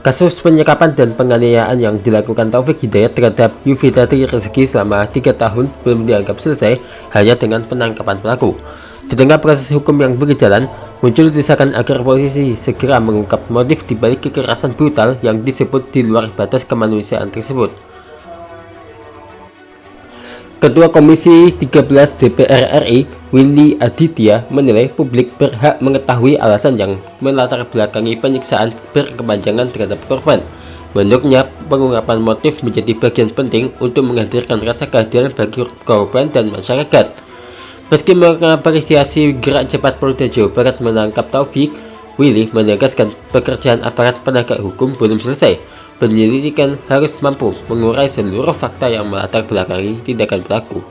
Kasus penyekapan dan penganiayaan yang dilakukan Taufik Hidayat terhadap Yufitati Rezeki selama 3 tahun belum dianggap selesai hanya dengan penangkapan pelaku. Di tengah proses hukum yang berjalan, muncul desakan agar polisi segera mengungkap motif dibalik kekerasan brutal yang disebut di luar batas kemanusiaan tersebut. Ketua Komisi 13 DPR RI, Willy Aditya, menilai publik berhak mengetahui alasan yang melatar belakangi penyiksaan berkepanjangan terhadap korban. Menurutnya, pengungkapan motif menjadi bagian penting untuk menghadirkan rasa keadilan bagi korban dan masyarakat. Meski mengapresiasi gerak cepat Polda Jawa Barat menangkap Taufik, Willy menegaskan pekerjaan aparat penegak hukum belum selesai. Penyelidikan harus mampu mengurai seluruh fakta yang melatar belakangi tindakan pelaku.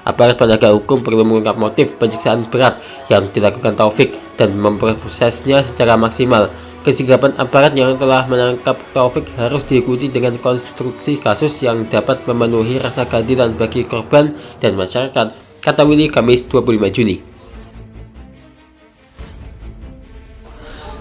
Aparat penegak hukum perlu mengungkap motif penyiksaan berat yang dilakukan Taufik dan memprosesnya secara maksimal. Kesigapan aparat yang telah menangkap Taufik harus diikuti dengan konstruksi kasus yang dapat memenuhi rasa keadilan bagi korban dan masyarakat, kata Willy Kamis 25 Juli.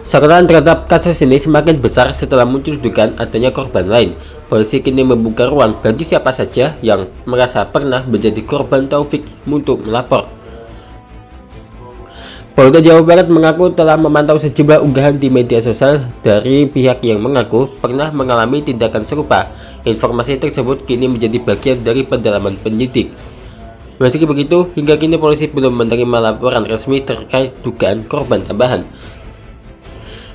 Sorotan terhadap kasus ini semakin besar setelah muncul dugaan adanya korban lain. Polisi kini membuka ruang bagi siapa saja yang merasa pernah menjadi korban Taufik untuk melapor. Polda Jawa Barat mengaku telah memantau sejumlah unggahan di media sosial dari pihak yang mengaku pernah mengalami tindakan serupa. Informasi tersebut kini menjadi bagian dari pendalaman penyidik. Meski begitu, hingga kini polisi belum menerima laporan resmi terkait dugaan korban tambahan.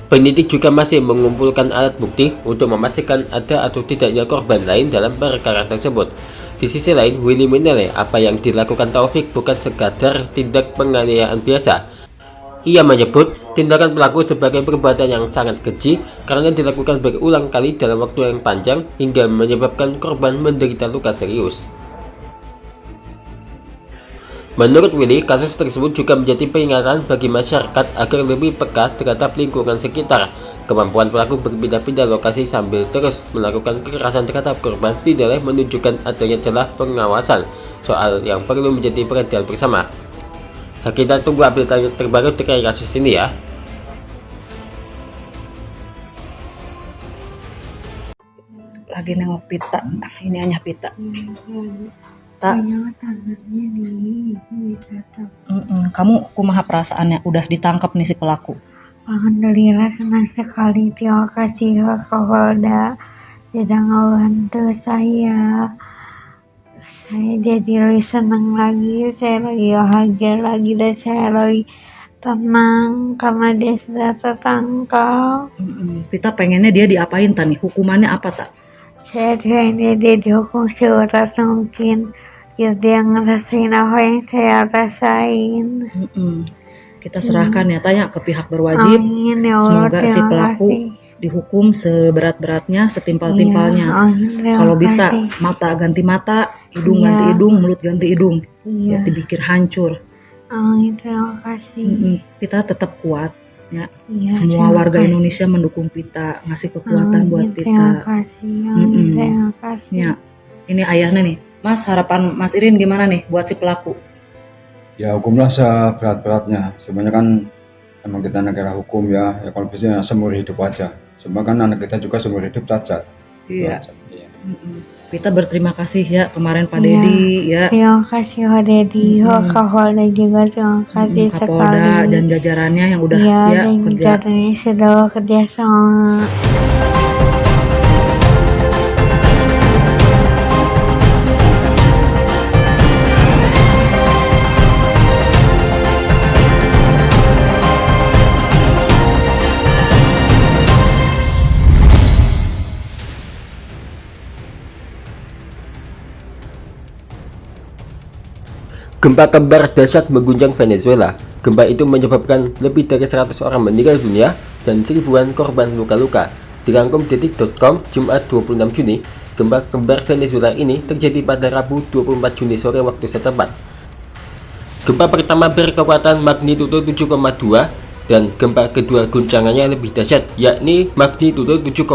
Penyidik juga masih mengumpulkan alat bukti untuk memastikan ada atau tidaknya korban lain dalam perkara tersebut. Di sisi lain, Willy menilai apa yang dilakukan Taufik bukan sekadar tindak penganiayaan biasa. Ia menyebut tindakan pelaku sebagai perbuatan yang sangat keji karena dilakukan berulang kali dalam waktu yang panjang hingga menyebabkan korban menderita luka serius. Menurut Willy, kasus tersebut juga menjadi peringatan bagi masyarakat agar lebih peka terhadap lingkungan sekitar. Kemampuan pelaku berpindah-pindah lokasi sambil terus melakukan kekerasan terhadap korban dinilai menunjukkan adanya celah pengawasan, soal yang perlu menjadi perhatian bersama. Kita tunggu update terbaru terkait kasus ini ya. Lagi nengok pita, ini hanya pita. Tak. Kamu kumaha perasaannya udah ditangkap nih si pelaku? Alhamdulillah senang sekali, terima kasih Kapolda sudah ngebantu saya. Saya jadi lebih senang lagi, saya lagi bahagia lagi dan saya lagi tenang karena dia sudah tertangkap. Kita pengennya dia diapain tani? Hukumannya apa tak? Saya pengennya dia dihukum seberat mungkin. Ya dia ngerasain apa yang saya rasain. Kita serahkan ya tanya ke pihak berwajib. Amin, ya Allah, semoga si pelaku dihukum seberat-beratnya, setimpal-timpalnya. Kalau bisa mata ganti mata, hidung ganti hidung, mulut ganti hidung. Ya dipikir hancur. Amin, terima kasih. Kita tetap kuat ya. Semua warga Indonesia mendukung Pita, ngasih kekuatan buat Pita. Terima kasih. Ya, ini ayahnya nih. Mas, harapan Mas Irin gimana nih buat si pelaku? Ya hukumlah seberat-beratnya. Sebenarnya kan emang kita negara hukum ya. Ya kalau bisa seumur hidup aja. Semua kan anak kita juga seumur hidup cacat. Iya. Kita berterima kasih ya kemarin Pak Dedi ya. Terima kasih Pak Dedi, Kapolda juga terima kasih Kapolda sekali. dan jajarannya yang udah dan kerja. Jajarannya sudah kerja sama. Gempa kembar dahsyat mengguncang Venezuela. Gempa itu menyebabkan lebih dari 100 orang meninggal dunia dan ribuan korban luka-luka. Dirangkum detik.com Jumat 26 Juni, gempa kembar Venezuela ini terjadi pada Rabu 24 Juni sore waktu setempat. Gempa pertama berkekuatan magnitudo 7,2 dan gempa kedua guncangannya lebih dahsyat, yakni magnitudo 7,5.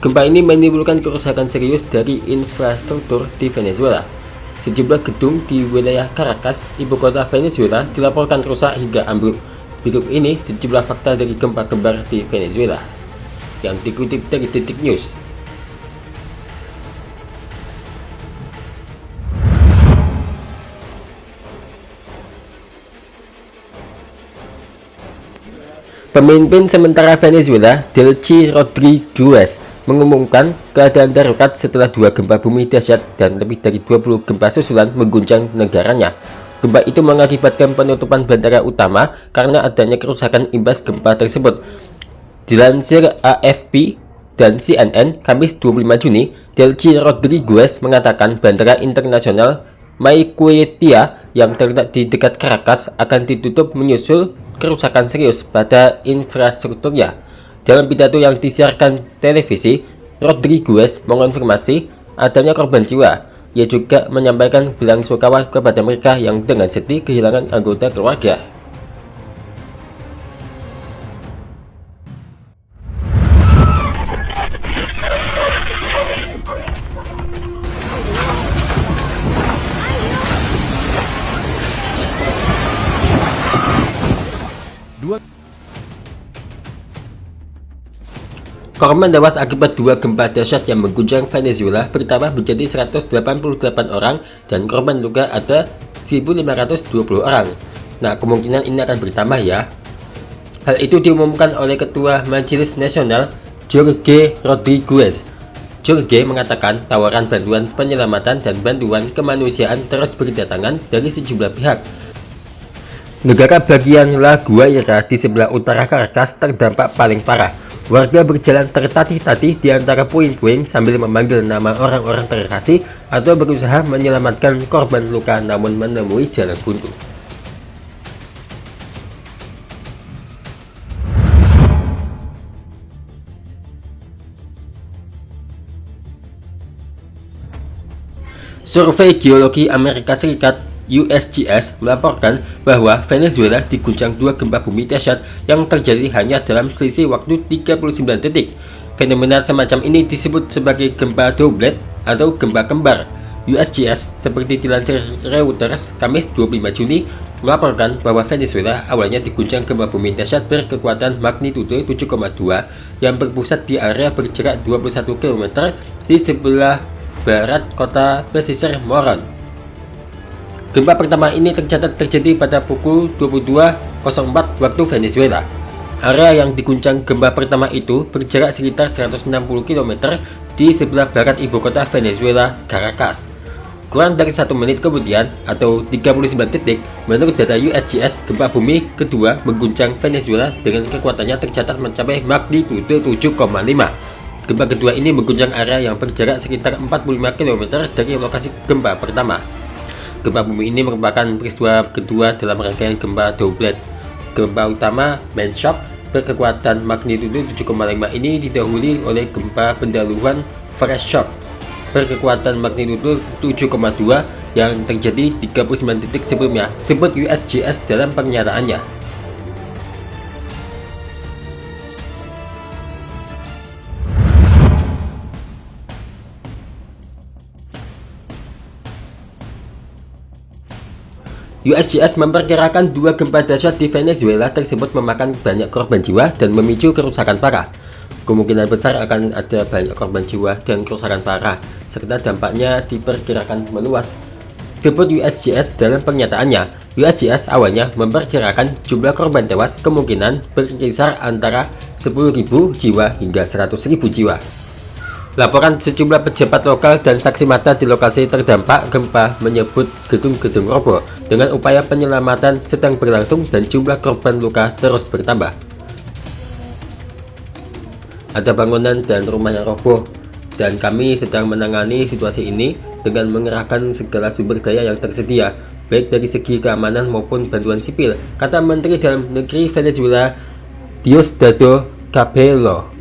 Gempa ini menimbulkan kerusakan serius dari infrastruktur di Venezuela. Sejumlah gedung di wilayah Caracas, ibu kota Venezuela, dilaporkan rusak hingga ambruk. Berikut ini sejumlah fakta dari gempa kembar di Venezuela. yang dikutip dari Detik News. Pemimpin sementara Venezuela, Delcy Rodriguez, mengumumkan keadaan darurat setelah 2 gempa bumi dahsyat dan lebih dari 20 gempa susulan mengguncang negaranya. Gempa itu mengakibatkan penutupan bandara utama karena adanya kerusakan imbas gempa tersebut. Dilansir AFP dan CNN, Kamis 25 Juni, Delcy Rodriguez mengatakan bandara internasional Maiquetía yang terletak di dekat Caracas akan ditutup menyusul kerusakan serius pada infrastrukturnya. Dalam pidato yang disiarkan televisi, Rodriguez mengonfirmasi adanya korban jiwa. Ia juga menyampaikan belasungkawa kepada mereka yang dengan sedih kehilangan anggota keluarga. Korban tewas akibat 2 gempa dahsyat yang mengguncang Venezuela bertambah menjadi 188 orang dan korban luka ada 1.520 orang. Nah, kemungkinan ini akan bertambah ya. Hal itu diumumkan oleh Ketua Majelis Nasional Jorge Rodriguez. Jorge mengatakan tawaran bantuan penyelamatan dan bantuan kemanusiaan terus berdatangan dari sejumlah pihak. Negara bagian La Guaira di sebelah utara Caracas terdampak paling parah. Warga berjalan tertatih-tatih di antara puing-puing sambil memanggil nama orang-orang terkasih atau berusaha menyelamatkan korban luka namun menemui jalan buntu. Survei Geologi Amerika Serikat USGS melaporkan bahwa Venezuela diguncang 2 gempa bumi dahsyat yang terjadi hanya dalam selisih waktu 39 detik. Fenomena semacam ini disebut sebagai gempa doublet atau gempa kembar. USGS seperti dilansir Reuters Kamis 25 Juni melaporkan bahwa Venezuela awalnya diguncang gempa bumi dahsyat berkekuatan magnitudo 7,2 yang berpusat di area berjarak 21 km di sebelah barat kota pesisir Moron. Gempa pertama ini tercatat terjadi pada pukul 22.04 waktu Venezuela. Area yang diguncang gempa pertama itu berjarak sekitar 160 km di sebelah barat ibu kota Venezuela, Caracas. Kurang dari 1 menit kemudian, atau 39 detik, menurut data USGS, gempa bumi kedua mengguncang Venezuela dengan kekuatannya tercatat mencapai magnitudo 7,5. Gempa kedua ini mengguncang area yang berjarak sekitar 45 km dari lokasi gempa pertama. Gempa bumi ini merupakan peristiwa kedua dalam rangkaian gempa doublet. Gempa utama main shock berkekuatan magnitudo 7,5 ini didahului oleh gempa pendahuluan fresh shock berkekuatan magnitudo 7,2 yang terjadi 39 detik sebelumnya, sebut USGS dalam pernyataannya. USGS memperkirakan 2 gempa dahsyat di Venezuela tersebut memakan banyak korban jiwa dan memicu kerusakan parah. Kemungkinan besar akan ada banyak korban jiwa dan kerusakan parah, serta dampaknya diperkirakan meluas, sebut USGS dalam pernyataannya. USGS awalnya memperkirakan jumlah korban tewas kemungkinan berkisar antara 10.000 jiwa hingga 100.000 jiwa. Laporan sejumlah pejabat lokal dan saksi mata di lokasi terdampak gempa menyebut gedung-gedung roboh dengan upaya penyelamatan sedang berlangsung dan jumlah korban luka terus bertambah. Ada bangunan dan rumah yang roboh dan kami sedang menangani situasi ini dengan mengerahkan segala sumber daya yang tersedia, baik dari segi keamanan maupun bantuan sipil, kata Menteri Dalam Negeri Venezuela Diosdado Cabello.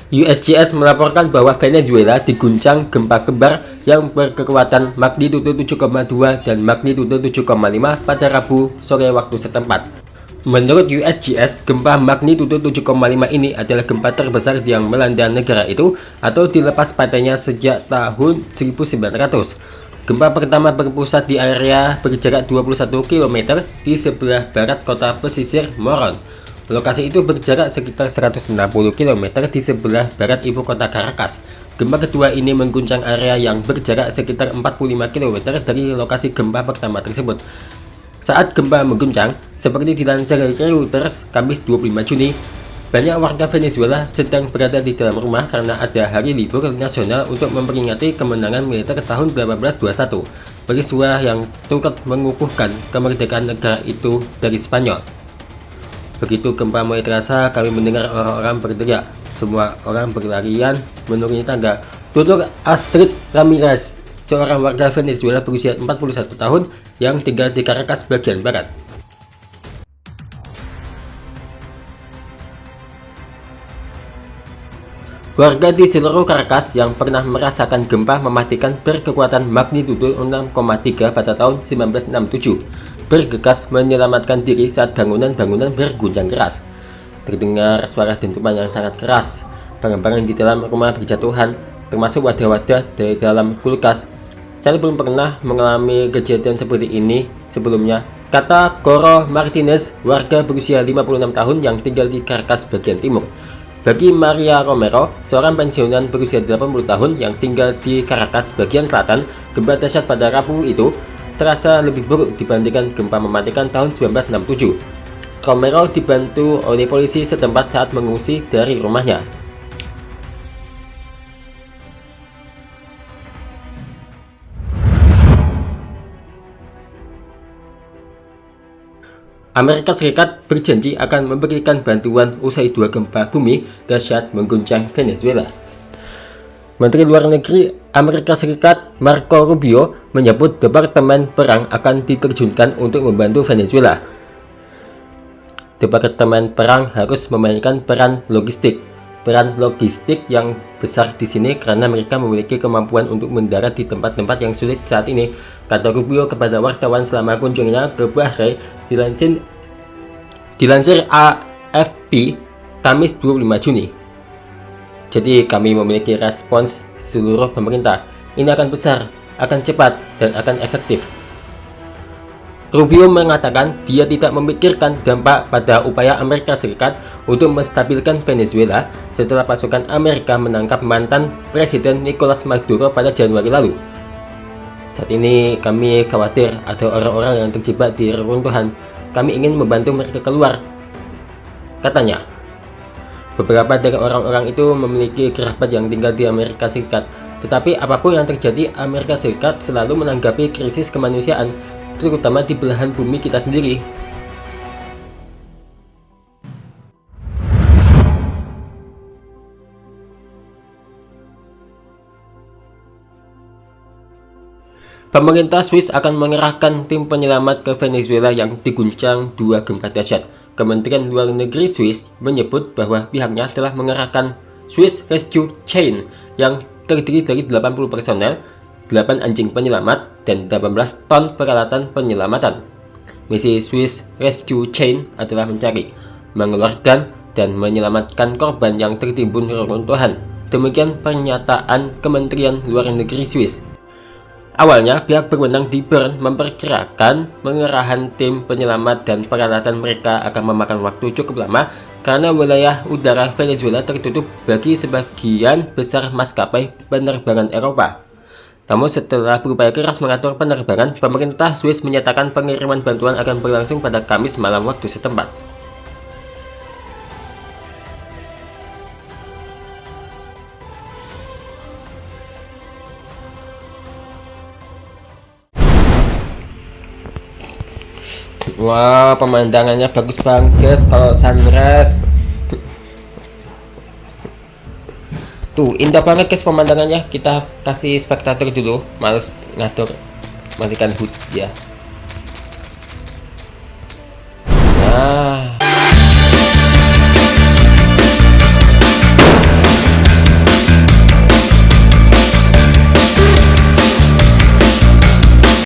USGS melaporkan bahwa Venezuela diguncang gempa kembar yang berkekuatan magnitudo 7,2 dan magnitudo 7,5 pada Rabu sore waktu setempat. Menurut USGS, gempa magnitudo 7,5 ini adalah gempa terbesar yang melanda negara itu atau dilepas pantainya sejak tahun 1900. Gempa pertama berpusat di area berjarak 21 km di sebelah barat kota pesisir Moron. Lokasi itu berjarak sekitar 160 km di sebelah barat ibu kota Caracas. Gempa kedua ini mengguncang area yang berjarak sekitar 45 km dari lokasi gempa pertama tersebut. Saat gempa mengguncang, seperti dilansir Reuters Kamis 25 Juni, banyak warga Venezuela sedang berada di dalam rumah karena ada hari libur nasional untuk memperingati kemenangan militer tahun 1821, peristiwa yang turut mengukuhkan kemerdekaan negara itu dari Spanyol. Begitu gempa mulai terasa, kami mendengar orang-orang berteriak. Semua orang berlarian menuruni tangga. Tutur Astrid Ramirez, seorang warga Venezuela berusia 41 tahun yang tinggal di Caracas bagian barat. Warga di seluruh Caracas yang pernah merasakan gempa mematikan berkekuatan magnitudo 6,3 pada tahun 1967 bergegas menyelamatkan diri saat bangunan-bangunan berguncang keras. Terdengar suara dentuman yang sangat keras. Barang-barang di dalam rumah berjatuhan, termasuk wadah-wadah dari dalam kulkas. Saya belum pernah mengalami kejadian seperti ini sebelumnya, kata Coro Martinez, warga berusia 56 tahun yang tinggal di Caracas bagian timur. Bagi Maria Romero, seorang pensiunan berusia 80 tahun yang tinggal di Caracas bagian selatan, gempa dahsyat pada Rabu itu terasa lebih buruk dibandingkan gempa mematikan tahun 1967. Romero dibantu oleh polisi setempat saat mengungsi dari rumahnya. Amerika Serikat berjanji akan memberikan bantuan usai 2 gempa bumi dahsyat mengguncang Venezuela. Menteri Luar Negeri Amerika Serikat Marco Rubio menyebut Departemen Perang akan diterjunkan untuk membantu Venezuela. Departemen Perang harus memainkan peran logistik yang besar di sini karena mereka memiliki kemampuan untuk mendarat di tempat-tempat yang sulit saat ini, kata Rubio kepada wartawan selama kunjungannya ke Bahrain, dilansir AFP Kamis 25 Juni. Jadi kami memiliki respons seluruh pemerintah. Ini akan besar, akan cepat, dan akan efektif. Rubio mengatakan dia tidak memikirkan dampak pada upaya Amerika Serikat untuk menstabilkan Venezuela setelah pasukan Amerika menangkap mantan Presiden Nicolas Maduro pada Januari lalu. Saat ini kami khawatir ada orang-orang yang terjebak di reruntuhan. Kami ingin membantu mereka keluar, katanya. Beberapa dari orang-orang itu memiliki kerabat yang tinggal di Amerika Serikat. Tetapi apapun yang terjadi, Amerika Serikat selalu menanggapi krisis kemanusiaan, terutama di belahan bumi kita sendiri. Pemerintah Swiss akan mengerahkan tim penyelamat ke Venezuela yang diguncang 2 gempa dahsyat. Kementerian Luar Negeri Swiss menyebut bahwa pihaknya telah mengerahkan Swiss Rescue Chain yang terdiri dari 80 personel, 8 anjing penyelamat, dan 18 ton peralatan penyelamatan. Misi Swiss Rescue Chain adalah mencari, mengeluarkan, dan menyelamatkan korban yang tertimbun reruntuhan. Demikian pernyataan Kementerian Luar Negeri Swiss. Awalnya, pihak berwenang di Bern memperkirakan pengerahan tim penyelamat dan peralatan mereka akan memakan waktu cukup lama karena wilayah udara Venezuela tertutup bagi sebagian besar maskapai penerbangan Eropa. Namun setelah berupaya keras mengatur penerbangan, pemerintah Swiss menyatakan pengiriman bantuan akan berlangsung pada Kamis malam waktu setempat. Wah, pemandangannya bagus banget guys kalau sunrise. Tuh, indah banget guys pemandangannya. Kita kasih spektator dulu, males ngatur, matikan HUD ya. Nah,